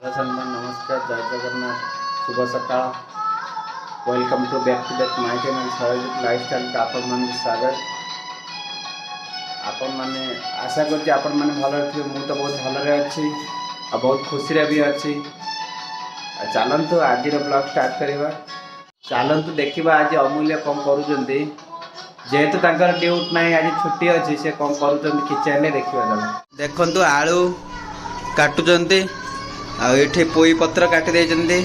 सम्मान नमस्कार जय जगन्नाथ शुभ सकाळ welcome to back to back my channel Sarjit lifestyle का आपण मन स्वागत। आपण माने आशा करछि आपण माने भलो थे। मु तो बहुत भलो रे अछि आ बहुत खुशी रे भी अछि। चलंतु आज रो ब्लॉग स्टार्ट करबा। चलंतु देखिबा आज अमूल्य कम करूजंती जेहेतु तांकर ड्यूटी नाही आज छुट्टी अछि से कम करूजंती किचन ले देखिबा। चलो देखंतु आलू काटुजंती आ ये पोई पत्र काटी देते।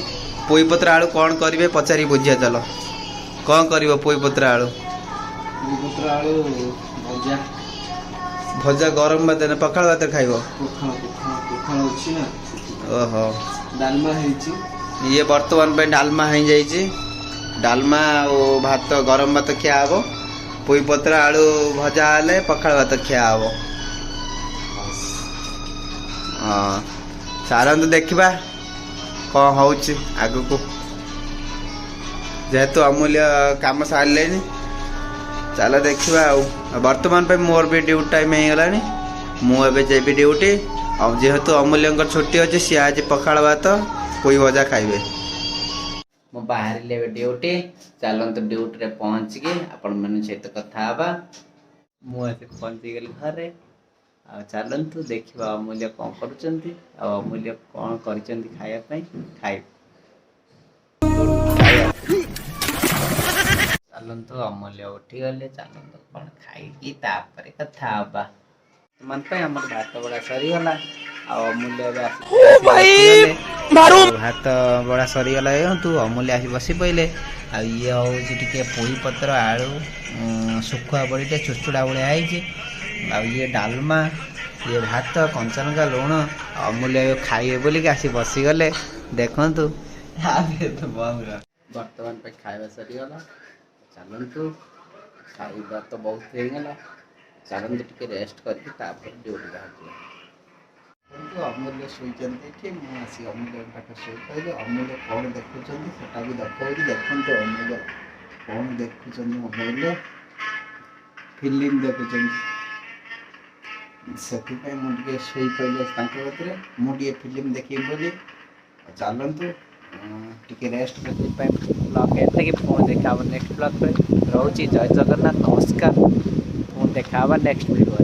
पोई पत्र आलू कौन करेंगे पचारि बुझिया। चलो कौन कर पोई पत्र आलू भजा भजा गरम भात ना पखाड़ भात खाइब। ओहो डालमा ये बर्तमान पे डालमा हो जाइए। डालमा और भात गरम भात खिया हम। पोई पत्र आलू भजा हेले पखाड़ भात खिया हम। हाँ चलते देखा कौन हो आग को जेहेतु अमूल्य काम सारे चल देखा। बर्तमान पे मोर भी ड्यूटी टाइम हो गला मुझे जेबी ड्यूटी और जेहेतु अमूल्य छुट्टी अच्छे सी आज पखाड़ भात पोई भजा खाइबे। मु बाहर ड्यूटी चलते ड्यूटी रे पहुँच के आपण मन सहित कथा हवा। मुझे पहुँची गली घरे आ चलतु देखा अमूल्य कौन करुँच अमूल्य कौन कर खायापी खाइ। चलतु अमूल्य उठी गले चलतु कौन खाई कथा हवा। मन आम भात बड़ा सरीगला अमूल्य भात बड़ा सरीगला तू अमूल्य आसी बसी पड़े। ये हूँ पोई पत्र आलू सुखुआ बड़ीटे चुचुड़ा भाया ये डालमा ये भात कंचनका लुण अमूल्य खाइए बोलिक आसी बसीगले। देखु बर्तमान पे खाଇବା सरीगला। चलतु खाଇବା तो बहुत होगला। चलते टे रेस्ट करके ड्यूटी बाहर। अमूल्य शुई मुझे अमूल्य पाठ शुई अमूल्य कौन देखुं सेटा भी देखो। अमूल्य कौन देखुं मोबाइल फिल्म देखुं से मुझे शुई पड़े मुझे फिल्म देखी बोली। चलतु टी रेस्ट करने ब्लॉग एंड फोन देखा नेक्स्ट ब्लॉग पे रोचे। जय जगन्नाथ नमस्कार। फोन देखा नेक्स्ट वीडियो।